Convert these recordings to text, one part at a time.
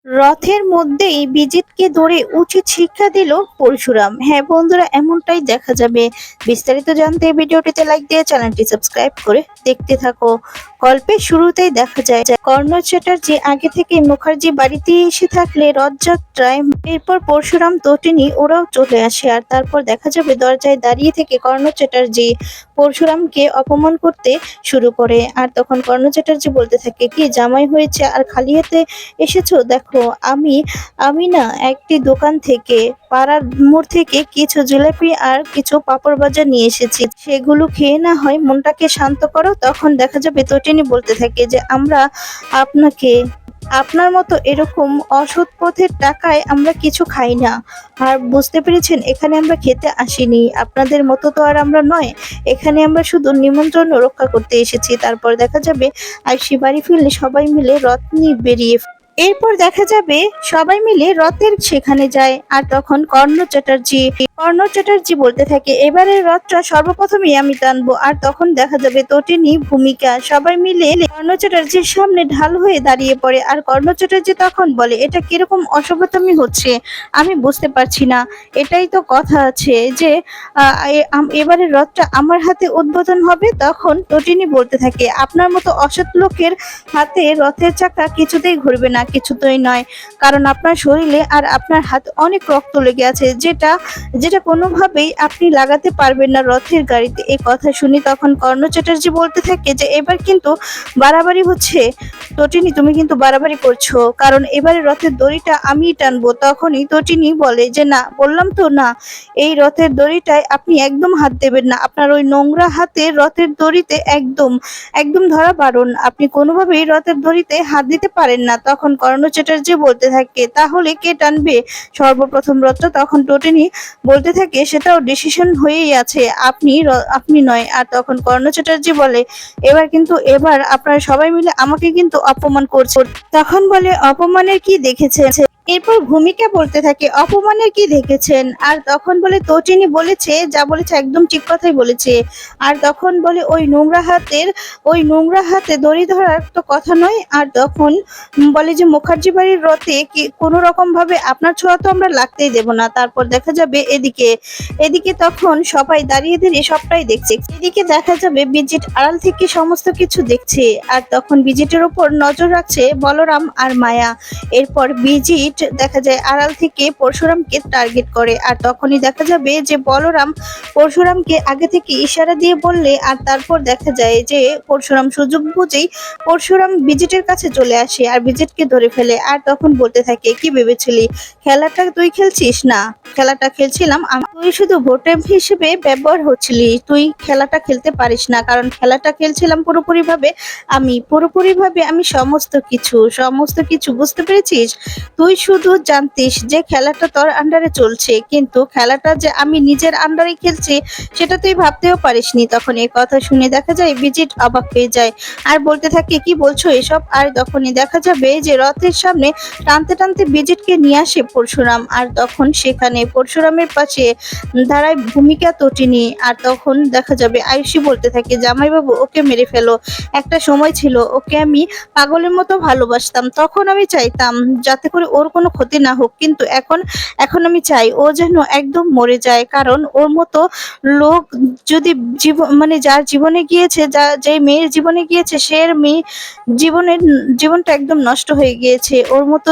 রথের মধ্যেই বিজিতকে ধরে উচিত শিক্ষা দিল পরশুরাম। হ্যাঁ বন্ধুরা, এমনটাই দেখা যাবে। বিস্তারিত জানতে ভিডিওটিতে লাইক দিয়ে চ্যানেলটি সাবস্ক্রাইব করে দেখতে থাকো। গল্পের শুরুতেই দেখা যায় যে কর্ণ চ্যাটার্জি আগে থেকে মুখার্জি বাড়িতে এসে থাকলে রথযাত্রায় এরপর পরশুরাম তটিনী ওরাও চলে আসে। আর তারপর দেখা যাবে দরজায় দাঁড়িয়ে থেকে কর্ণ চ্যাটার্জি পরশুরামকে অপমান করতে শুরু করে। আর তখন কর্ণ চ্যাটার্জি বলতে থাকে, কি জামাই হয়েছে আর খালি হাতে এসেছো? দেখো, আমি আমি না একটি দোকান থেকে, পাড়ার মোড় থেকে কিছু জিলাপি আর কিছু পাঁপড় ভাজা নিয়ে এসেছি, সেগুলো খেয়ে না হয় মনটাকে শান্ত করো। তখন দেখা যাবে তটিনী বলতে থাকে যে আমরা আপনাকে, আপনার মতো এরকম অসৎ পথের টাকায় আমরা কিছু খাই না। আর বুঝতে পেরেছেন, এখানে আমরা খেতে আসিনি, আপনাদের মতো তো আর আমরা নয়। এখানে আমরা শুধু নিমন্ত্রণ রক্ষা করতে এসেছি। তারপর দেখা যাবে আইসি বাড়ি ফিরলে সবাই মিলে রথ নিয়ে বেরিয়ে এরপর দেখা যাবে সবাই মিলে রথের সেখানে যায়। আর তখন কর্ণ চ্যাটার্জি বলতে থাকে, এবারের রথটা সর্বপ্রথমে আমি টানবো। আর তখন দেখা যাবে তটিনী ভূমিকা সবাই মিলে কর্ণ চ্যাটার্জির সামনে ঢাল হয়ে দাঁড়িয়ে পড়ে। আর কর্ণ চ্যাটার্জি তখন বলে, এটা কিরকম অসভ্যতামি হচ্ছে, আমি বুঝতে পারছি না। এটাই তো কথা আছে যে এবারের রথটা আমার হাতে উদ্বোধন হবে। তখন তটিনী বলতে থাকে, আপনার মতো অসৎ লোকের হাতে রথের চাকা কিছুতেই ঘুরবে না, কিছুতেই নয়। কারণ আপনার শরীরে আর আপনার হাত অনেক রক্ত লেগে আছে, যেটা যেটা কোনোভাবেই আপনি লাগাতে পারবেন না রথের গাড়িতে। এই কথা শুনি তখন কর্ণ চ্যাটার্জি বলতে থাকে যে এবার কিন্তু বাড়াবাড়ি হচ্ছে। তটিনী, তুমি কিন্তু বাড়াবাড়ি করছো, কারণ এবারে রথের দড়িটা আমিই টানবো। তখনই তটিনী বলে যে না, বললাম তো না, এই রথের দড়িটায় আপনি একদম হাত দেবেন না। আপনার ওই নোংরা হাতে রথের দড়িতে একদম একদম ধরা বারণ। আপনি কোনোভাবেই রথের দড়িতে হাত দিতে পারেন না। তখন কর্ণ চ্যাটার্জি বলতে থাকে, তাহলে কে টানবে সর্বপ্রথম রথটা? তখন তটিনী বলতে থাকে, সেটাও ডিসিশন হয়েই আছে, আপনি নয়। আর তখন কর্ণ চ্যাটার্জি বলে, এবার আপনারা সবাই মিলে আমাকে কিন্তু অপমান করছে। তখন বলে, অপমানের কি দেখেছেন? এরপর ভূমিকা বলতে থাকে, অপমানের কি দেখেছেন? আর তখন বলে, তটিনী বলেছে যা বলেছে একদম ঠিক কথাই বলেছে। আর তখন বলে, ওই নোংরা হাতে দড়ি ধরার তো কথা নয়। আর তখন বলে যে মুখার্জি বাড়ির রথে কি কোনো রকম ভাবে আপনার ছোঁয়া তো আমরা লাগতেই দেব না। তারপর দেখা যাবে এদিকে এদিকে তখন সবাই দাঁড়িয়ে দাঁড়িয়ে সবটাই দেখছে। এদিকে দেখা যাবে বিজিট আড়াল থেকে সমস্ত কিছু দেখছে। আর তখন বিজিটের উপর নজর রাখছে বলরাম আর মায়া। এরপর বিজিট দেখা যায় আড়াল থেকে পরশুরামকে টার্গেট করে। আর তখনই দেখা যাবে যে বলরাম পরশুরামকে আগে থেকে ইশারা দিয়ে বললে। আর তারপর দেখা যায় যে পরশুরাম সুযোগ বুঝেই পরশুরাম বিজিটের কাছে চলে আসে আর বিজিটকে ধরে ফেলে। আর তখন বলতে থাকে, কি ভেবেছিলি খেলাটা তুই খেলছিস? না, খেলাটা খেলছিলাম তুই শুধু ভোটের হিসেবে ব্যবহার হচ্ছিলি। তুই খেলাটা খেলতে পারিস না, কারণ খেলাটা খেলছিলাম পুরোপুরিভাবে আমি সমস্ত কিছু বুঝতে পেরেছিস? তুই শুধু জানতিস যে খেলাটা তোর আন্ডারে চলছে, কিন্তু খেলাটা যে আমি নিজের আন্ডারে খেলছি সেটা তুই ভাবতেও পারিসনি। তখন এই কথা শুনে দেখা যায় বিজিট অবাক হয়ে যায় আর বলতে থাকে, কি বলছো এসব? আর তখনই দেখা যাবে যে রথের সামনে টানতে টানতে বিজিটকে নিয়ে আসে পরশুরাম। আর তখন সেখানে পরশুরামের পাশে দাঁড়ায় ভূমিকা তটিনী। আর তখন দেখা যাবে আয়ুষী বলতে থাকে, জামাইবাবু ওকে মেরে ফেলো। একটা সময় ছিল ওকে আমি পাগলের মতো ভালোবাসতাম, তখন আমি চাইতাম যাতে করে ওর কোনো ক্ষতি না হোক, কিন্তু এখন এখন আমি চাই ও যেন একদম মরে যায়। কারণ ওর মতো লোক যদি যার জীবনে গিয়েছে, যে মেয়ের জীবনে গিয়েছে, সে মেয়ে জীবনটা একদম নষ্ট হয়ে গিয়েছে। ওর মতো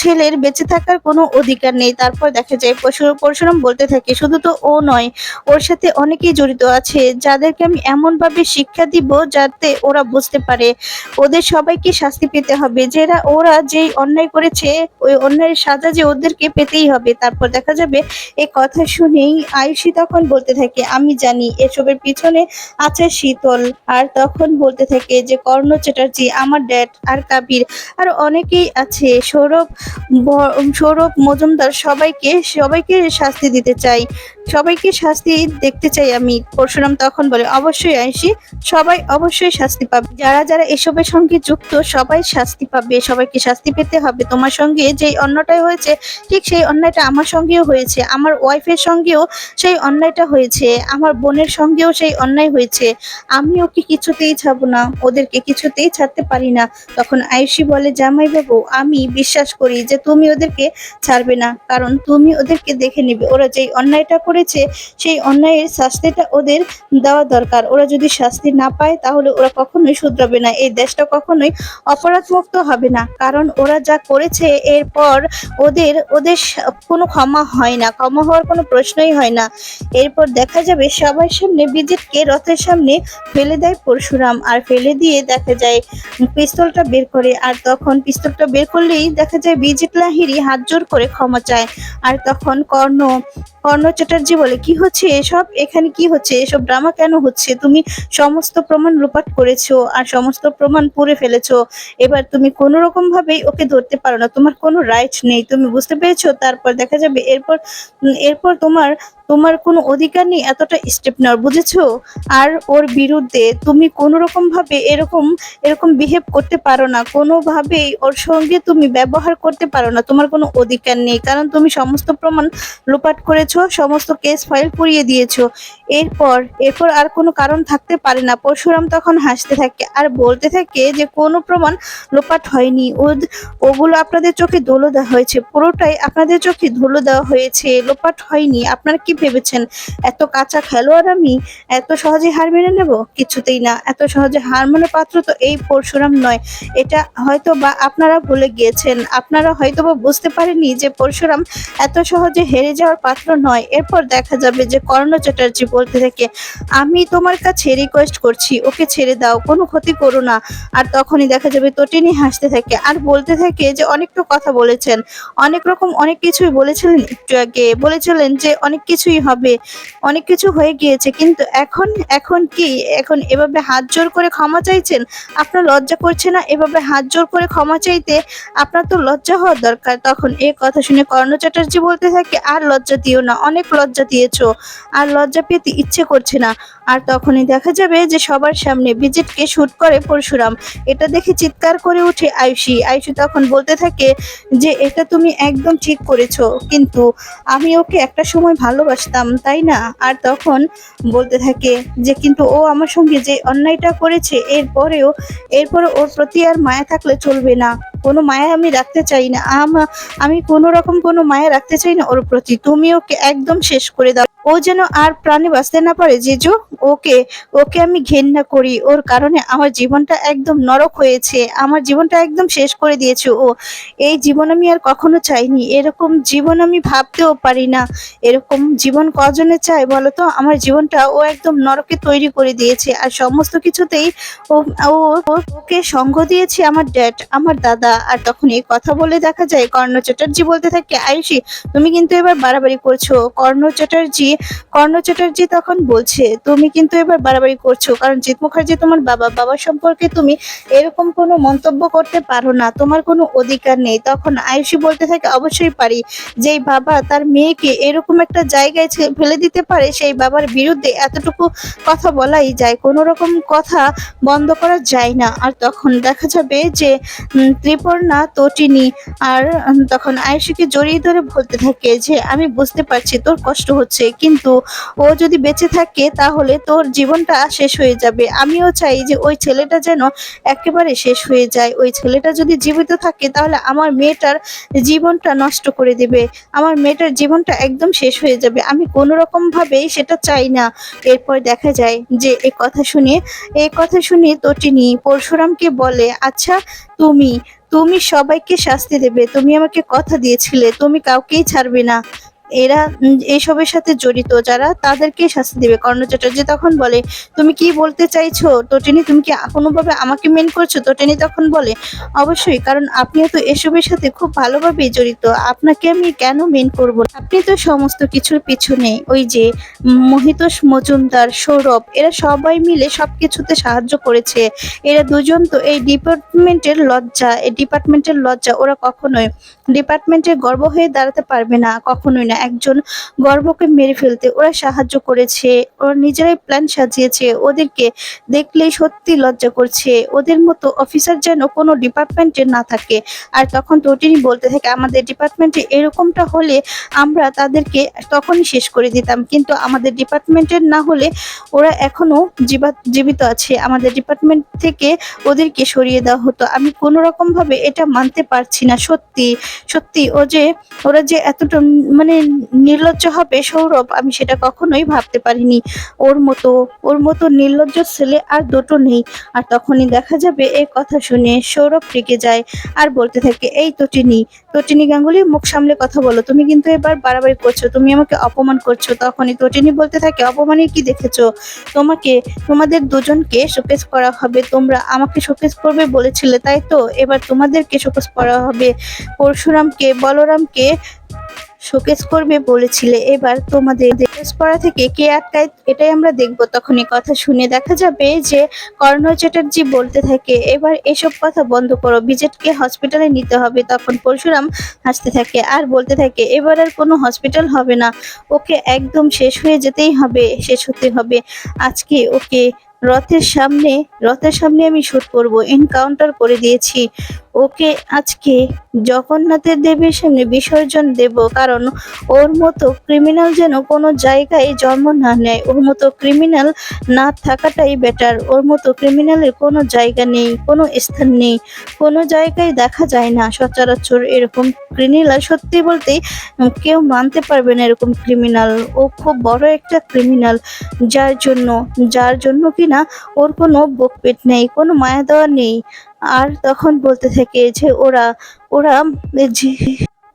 ছেলের বেঁচে থাকার কোনো অধিকার নেই। তারপর দেখা যায় পরশুরাম বলতে থাকে, শুধু তো ও নয়, ওর সাথে অনেকেই জড়িত আছে, যাদেরকে আমি এমন ভাবে শিক্ষা দিব যাতে ওরা বুঝতে পারে ওদের সবাইকে শাস্তি পেতে হবে। ওরা যেই অন্যায় করেছে, ওই অন্যায়ের সাজা যে ওদেরকে পেতেই হবে। তারপর দেখা যাবে এই কথা শুনেই আয়ুষী তখন বলতে থাকে, আমি জানি এসবের পিছনে আছে শীতল। আর তখন বলতে থাকে যে কর্ণ চ্যাটার্জি, আমার ড্যাড, আর কাবির, আর অনেকেই আছে, সৌরভ মজুমদার, সবাইকে শাস্তি দিতে চাই। সবাইকে শাস্তি দেখতে চাই আমি। পরশুরাম তখন বলে, অবশ্যই আইসি, সবাই অবশ্যই শাস্তি পাবে। যারা যারা এসবের সঙ্গে যুক্ত সবাই শাস্তি পাবে, সবাইকে শাস্তি পেতে হবে। তোমার সঙ্গে যেই অন্যটাই হয়েছে ঠিক সেই অন্যায়টা আমার সঙ্গেও হয়েছে, আমার ওয়াইফের সঙ্গেও সেই অন্যায়টা হয়েছে, আমার বোনের সঙ্গেও সেই অন্যায় হয়েছে। আমি ওকে কিছুতেই ছাড়বো না, ওদেরকে কিছুতেই ছাড়তে পারি না। তখন আয়ুষী বলে, জামাই বাবু, আমি বিশ্বাস করি যে তুমি ওদেরকে ছাড়বে না, কারণ তুমি ওদেরকে দেখে নিবে। ওরা যেই অন্যায়টা করেছে সেই অন্যায়ের শাস্তিটা ওদের দেওয়া দরকার। ওরা যদি শাস্তি না পায় তাহলে ওরা কখনোই শুধরাবে না, এই দেশটা কখনোই অপরাধমুক্ত হবে না। কারণ ওরা যা করেছে এরপর ওদের ওদের কোনো ক্ষমা হয় না, ক্ষমা হওয়ার কোনো প্রশ্নই হয় না। এরপর দেখা যাবে সবার সামনে বিজিতকে রথের সামনে ফেলে দেয় পরশুরাম, আর ফেলে দিয়ে দেখা যায় পিস্তলটা বের করে। আর তখন পিস্তলটা বের করলেই দেখা যায় বিজিত লাহিড়ী হাত জোর করে ক্ষমা চায়। আর তখন কর্ণ চ্যাটার্জি বলে, কি হচ্ছে এসব, এখানে কি হচ্ছে, এসব ড্রামা কেন হচ্ছে? তুমি সমস্ত প্রমাণ লোপাট করেছো আর সমস্ত প্রমাণ পুড়ে ফেলেছো, এবার তুমি কোনো রকম ভাবেই ওকে ধরতে পারো না, তোমার কোনো রাইট নেই, তুমি বুঝতে পেরেছো? তারপর দেখা যাবে এরপর এরপর তোমার তোমার কোনো অধিকার নেই এতটা স্টেপ নেওয়ার, বুঝেছো? আর ওর বিরুদ্ধে তুমি কোনো রকম ভাবে এরকম এরকম বিহেভ করতে পারো না, কোনোভাবেই ওর সঙ্গে তুমি ব্যবহার করতে পারো না, তোমার কোনো অধিকার নেই, কারণ তুমি সমস্ত প্রমাণ লোপাট করেছো, সমস্ত কেস ফাইল পুড়িয়ে দিয়েছো। এরপর এরপর আর কোনো কারণ থাকতে পারে না। পরশুরাম তখন হাসতে থাকে আর বলতে থাকে যে কোনো প্রমাণ লোপাট হয়নি, ওগুলো আপনাদের চোখে ধুলো দেওয়া হয়েছে, পুরোটাই আপনাদের চোখে ধুলো দেওয়া হয়েছে, লোপাট হয়নি। আপনারা কি ভেবেছেন এত কাঁচা খেলোয়াড় আমি এত সহজে হার মেনে নেব? কিছুতেই না, এত সহজে হার মানার পাত্র তো এই পরশুরাম নয়। এটা হয়তো বা আপনারা ভুলে গিয়েছেন, আপনারা হয়তো বা বুঝতে পারেননি যে পরশুরাম এত সহজে হেরে যাওয়ার পাত্র নয়। এরপর দেখা যাবে যে কর্ণ চ্যাটার্জি বলতে থাকে, আমি তোমার কাছে রিকোয়েস্ট করছি, ওকে ছেড়ে দাও, কোনো ক্ষতি করো না। আর তখনই দেখা যাবে তটিনী হাসতে থাকে আর বলতে থাকে যে অনেক তো কথা বলেছেন, অনেক রকম অনেক কিছুই বলেছিলেন, একটু আগে বলেছিলেন যে অনেক কিছুই হবে, অনেক কিছু হয়ে গিয়েছে, কিন্তু এখন এখন কি, এখন এভাবে হাত জোর করে ক্ষমা চাইছেন? আপনার লজ্জা করছে না এভাবে হাত জোর করে ক্ষমা চাইতে? আপনার তো লজ্জা হওয়া দরকার। তখন এই কথা শুনে কর্ণ চ্যাটার্জি বলতে থাকে, আর লজ্জা দিও না, অনেক লজ্জা দিয়েছো, আর লজ্জা পেতে ইচ্ছে করছে না। আর তখনই দেখা যাবে যে সবার সামনে বিজিতকে শুট করে পরশুরাম। এটা দেখে চিৎকার করে ওঠে আয়ুষী। আয়ুষী তখন বলতে থাকে যে এটা তুমি একদম ঠিক করেছো, কিন্তু আমি ওকে একটা সময় ভালোবাসতাম, তাই না? আর তখন বলতে থাকে যে কিন্তু ও আমার সঙ্গে যে অন্যায়টা করেছে এরপরেও ওর প্রতি আর মায়া থাকলে চলবে না, কোনো মায়া আমি রাখতে চাই না, আমি কোনো রকম কোনো মায়া রাখতে চাই না ওর প্রতি। তুমি ওকে একদম শেষ করে দাও, ও যেন আর প্রাণে বাঁচতে না পারে। জিজু, ওকে ওকে আমি ঘেন্না করি, ওর কারণে আমার জীবনটা একদম নরক হয়েছে, আমার জীবনটা একদম শেষ করে দিয়েছে ও। এই জীবন আমি আর কখনো চাইনি, এরকম জীবন আমি ভাবতেও পারি না। এরকম জীবন কজনে চায় বলো তো? আমার জীবনটা ও একদম নরকে তৈরি করে দিয়েছে, আর সমস্ত কিছুতেই ও ওকে সঙ্গ দিয়েছে আমার ড্যাড, আমার দাদা। আর তখন এই কথা বলে দেখা যায় কর্ণ চ্যাটার্জি বলতে থাকে, আয়ুষী তুমি কিন্তু এবার বাড়াবাড়ি করছো। কর্ণ চ্যাটার্জি তখন বলছে, তুমি কিন্তু এবার বাড়াবাড়ি করছো, কারণ জিৎ মুখার্জি তোমার বাবা সম্পর্কে তুমি এরকম কোনো মন্তব্য করতে পারো না, তোমার কোনো অধিকার নেই। তখন আয়ুষী বলতে থাকে, অবশ্যই পারি, যেই বাবা তার মেয়েকে এরকম একটা জায়গায় ফেলে দিতে পারে সেই বাবার বিরুদ্ধে এতটুকু কথা বলাই যায়, কোনো রকম কথা বন্ধ করা যায় না। আর তখন দেখা যাবে যে ত্রিপর্ণা তটিনী আর তখন আয়ুষীকে জড়িয়ে ধরে বলতে থাকে যে আমি বুঝতে পারছি তোর কষ্ট হচ্ছে, কিন্তু ও যদি বেঁচে থাকে তাহলে তোর জীবনটা শেষ হয়ে যাবে। আমিও চাই যে ওই ছেলেটা যেন একেবারে শেষ হয়ে যায়, ওই ছেলেটা যদি জীবিত থাকে তাহলে আমার মেয়েটার জীবনটা নষ্ট করে দেবে, আমার মেয়েটার জীবনটা একদম শেষ হয়ে যাবে, আমি কোনো রকম ভাবেই সেটা চাই না। এরপর দেখা যায় যে এই কথা শুনে তটিনী পরশুরামকে বলে, আচ্ছা তুমি তুমি সবাইকে শাস্তি দেবে, তুমি আমাকে কথা দিয়েছিলে তুমি কাউকেই ছাড়বে না, এরা এইসবের সাথে জড়িত যারা তাদেরকে শাস্তি দেবে। কর্ণ চ্যাটার্জি তখন বলে, তুমি কি বলতে চাইছো তটিনী, তুমি কি কোনোভাবে আমাকে মেন করছো? তটিনী তখন বলে, অবশ্যই, কারণ আপনিও তো এসবের সাথে খুব ভালোভাবে জড়িত, আপনাকে আমি কেন মেন করব? আপনি তো সমস্ত কিছুর পিছনে ওই যে মহিতোষ মজুমদার, সৌরভ, এরা সবাই মিলে সবকিছুতে সাহায্য করেছে, এরা দুজন তো এই ডিপার্টমেন্টের লজ্জা, ওরা কখনোই ডিপার্টমেন্টের গর্ব হয়ে দাঁড়াতে পারবে না, কখনোই না। একজন গর্ভকে মেরে ফেলতে। ওরা সাহায্য করেছে, ওরা নিজেরাই প্ল্যান সাজিয়েছে। ওদেরকে দেখলেই সত্যি লজ্জা করছে। ওদের মতো অফিসার যেন কোনো ডিপার্টমেন্টে না থাকে। আর তখন তটিনী বলতে থাকে, আমাদের ডিপার্টমেন্টে এরকমটা হলে আমরা তাদেরকে তখনই শেষ করে দিতাম, কিন্তু আমাদের ডিপার্টমেন্টের না হলে ওরা এখনো জীবিত আছে। আমাদের ডিপার্টমেন্ট থেকে ওদেরকে সরিয়ে দেওয়া হতো। আমি কোনো রকম ভাবে এটা মানতে পারছি না। সত্যি সত্যি ওরা যে এতটা মানে নির্লজ্জ হবে সৌরভ, আমি সেটা কখনোই ভাবতে পারিনি। ওর মতো নির্লজ্জ ছেলে আর দুটো নেই। আর তখনই দেখা যাবে এই কথা শুনে সৌরভ রেগে যায় আর বলতে থাকে, এই তটিনী গাঙ্গুলি, মুখ সামলে কথা বলো। তুমি কিন্তু এবার বাড়াবাড়ি করছো, তুমি আমাকে অপমান করছো। তখনই তটিনী বলতে থাকে, অপমানে কি দেখেছো? তোমাদের দুজনকে শোকেস করা হবে। তোমরা আমাকে শোকেস করবে বলেছিলে, তাই তো? এবার তোমাদেরকে শোকেস করা হবে। পরশুরামকে, বলরামকে শোকেস করবে বলেছিলে, এবার তোমাদের শোকেস করা থেকে কে আটকায় এটাই আমরা দেখব। তখনই কথা শুনে দেখা যাবে যে কর্ণ চ্যাটার্জি বলতে থাকে, এবার এসব কথা বন্ধ করো, বিজেটকে হসপিটালে নিতে হবে। তখন পরশুরাম হাসতে থাকে আর বলতে থাকে, এবার আর কোনো হসপিটাল হবে না, ওকে একদম শেষ হয়ে যেতেই হবে, শেষ হতে হবে আজকে ওকে। রথের সামনে আমি শুট করব, এনকাউন্টার করে দিয়েছি ওকে আজকে। জগন্নাথের দেবের সামনে বিসর্জন দেব, কারণ ওর মতো ক্রিমিনাল যেন কোনো জায়গায় জন্ম না নেয়। ওর মতো ক্রিমিনাল না থাকাটাই বেটার। ওর মতো ক্রিমিনালের কোনো জায়গা নেই, কোনো স্থান নেই, কোনো জায়গায় দেখা যায় না সচরাচর এরকম ক্রিমিনাল। সত্যি বলতে কেউ মানতে পারবে না এরকম ক্রিমিনাল। ও খুব বড় একটা ক্রিমিনাল, যার জন্য কিনা ওর কোনো বুক পেট নেই, কোনো মায়া দেওয়া নেই। আর তখন বলতে থাকে যে ওরা যে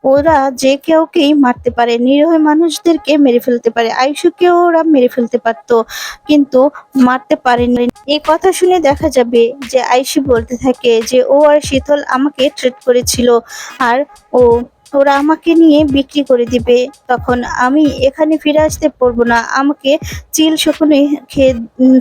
ওরা যে কাউকেই মারতে পারে, নিরীহ মানুষদেরকে মেরে ফেলতে পারে। আয়ুষকেও ওরা মেরে ফেলতে পারতো, কিন্তু মারতে পারেনি। এই কথা শুনে দেখা যাবে যে আয়ুষী বলতে থাকে যে ও আর শীতল আমাকে ট্রিট করেছিল, আর ওরা আমাকে নিয়ে বিক্রি করে দিবে। তখন আমি এখানে ফিরে আসতে পারবো না, আমাকে চিল শকুনে খেয়ে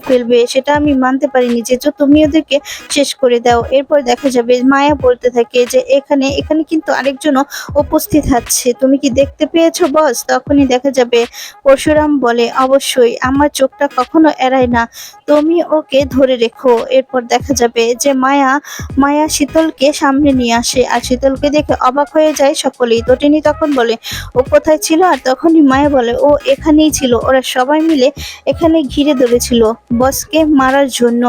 ফেলবে। সেটা আমি মানতে পারিনি যে তুমি ওদেরকে শেষ করে দাও। এরপর দেখা যাবে মায়া বলতে থাকে যে এখানে কিন্তু আরেকজনও উপস্থিত আছে, তুমি কি দেখতে পেয়েছো বস? তখনই দেখা যাবে পরশুরাম বলে, অবশ্যই, আমার চোখটা কখনো এড়ায় না, তুমি ওকে ধরে রেখো। এরপর দেখা যাবে যে মায়া শীতলকে সামনে নিয়ে আসে, আর শীতলকে দেখে অবাক হয়ে যায় সকলেই। তটিনী তখন বলে, ও কোথায় ছিল? আর তখনই মায়া বলে, ও এখানেই ছিল, ওরা সবাই মিলে এখানে ঘিরে ধরেছিল বসকে মারার জন্য।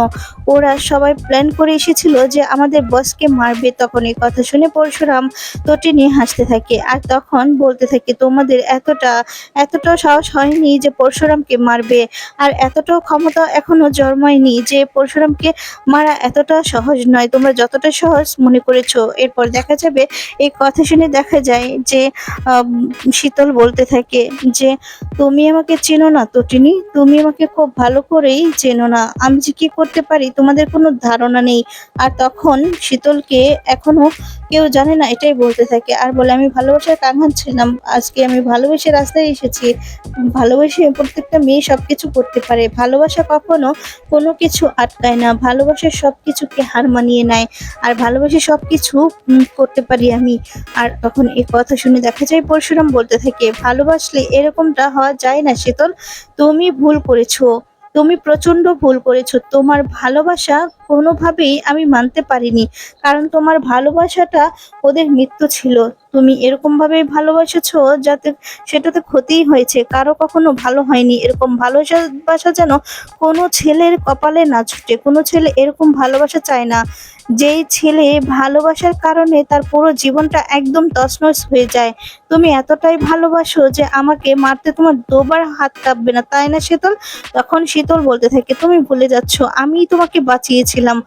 ওরা সবাই প্ল্যান করে এসেছিল যে আমাদের বসকে মারবে। তখন এই কথা শুনে পরশুরাম তটিনী হাসতে থাকে আর তখন বলতে থাকে, তোমাদের এতটাও সাহস হয়নি যে পরশুরামকে মারবে, আর এতটাও ক্ষমতা এখনো জন্মায়নি যে পরশুরামকে মারা এতটা সহজ নয়, তোমরা যতটা সহজ মনে করেছো। এরপর দেখা যাবে এই কথা শুনে দেখা যায় যে শীতল বলতে থাকে যে তুমি আমাকে চেনো না তটিনী, তুমি আমাকে খুব ভালো করেই চেনো না, আমি যে কি করতে পারি তোমাদের কোনো ধারণা নেই। আর তখন শীতলকে এখনো কেউ জানে না এটাই বলতে থাকে আর বলে, আমি ভালোবাসার কাঙ্গাল ছিলাম, আজকে আমি ভালোবেসে রাস্তায় এসেছি। ভালোবেসে প্রত্যেকটা মেয়ে সবকিছু করতে পারে, ভালোবাসা কখনো কোনো কিছু আটকায় না, ভালোবাসা সবকিছুকে হার মানিয়ে নেয়, আর ভালোবেসে সবকিছু করতে পারি আমি। আর তখন এই কথা শুনে দেখা যায় পরশুরাম বলতে থাকে, ভালোবাসলে এরকমটা হওয়া যায় না শীতল, তুমি ভুল করেছো, তুমি প্রচন্ড ভুল করেছো। তোমার ভালোবাসা কোনোভাবেই আমি মানতে পারিনি, কারণ তোমার ভালোবাসাটা ওদের মৃত্যু ছিল। তুমি এরকম ভাবে ভালোবাসেছো যাতে সেটাতে ক্ষতিই হয়েছে, কারো কখনো ভালো হয়নি। এরকম ভালোবাসা যেন কোনো ছেলের কপালে না ছুটে, কোনো ছেলে এরকম ভালোবাসা চায় না, যেই ছেলে ভালোবাসার কারণে তার পুরো জীবনটা একদম তছনছ হয়ে যায়। তুমি এতটাই ভালোবাসো যে আমাকে মারতে তোমার দুবার হাত কাঁপবে না, তাই না শীতল? তখন শীতল বলতে থাকে, তুমি ভুলে যাচ্ছ, আমি তোমাকে বাঁচিয়েছিলাম,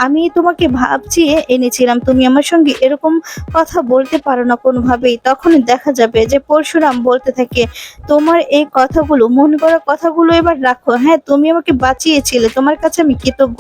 আমি তোমাকে ভাবছিয়ে এনেছিলাম, তুমি আমার সঙ্গে এরকম কথা বলতে পারো না কোনোভাবেই। তখন দেখা যাবে যে পরশুরাম বলতে থাকে, তোমার এই কথাগুলো, মন করা কথাগুলো এবার রাখো। হ্যাঁ, তুমি আমাকে বাঁচিয়েছিলে, তোমার কাছে আমি কৃতজ্ঞ,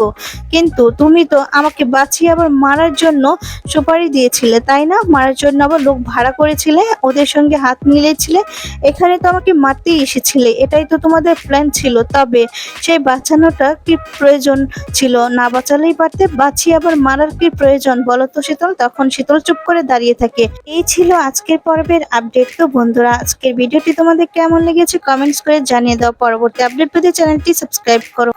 কিন্তু তুমি তো আমাকে বাঁচিয়ে আবার মারার জন্য সুপারি দিয়েছিলে, তাই না? মারার জন্য আবার লোক ভাড়া করেছিলে, ওদের সঙ্গে হাত মিলিয়েছিলে, এখানে তো আমাকে মারতেই এসেছিলে, এটাই তো তোমাদের প্ল্যান ছিল। তবে সেই বাঁচানোটা কি প্রয়োজন ছিল? না বাঁচালেই পারতে, বাঁচিয়ে আবার মারার কি প্রয়োজন বলো তো শীতল? তখন শীতল চুপ করে দাঁড়িয়ে থাকে। এই ছিল আজকের পর্বের আপডেট। তো বন্ধুরা, আজকের ভিডিওটি তোমাদের কেমন লেগেছে কমেন্টস করে জানিয়ে দাও। পরবর্তী আপডেট পেতে চ্যানেলটি সাবস্ক্রাইব করো।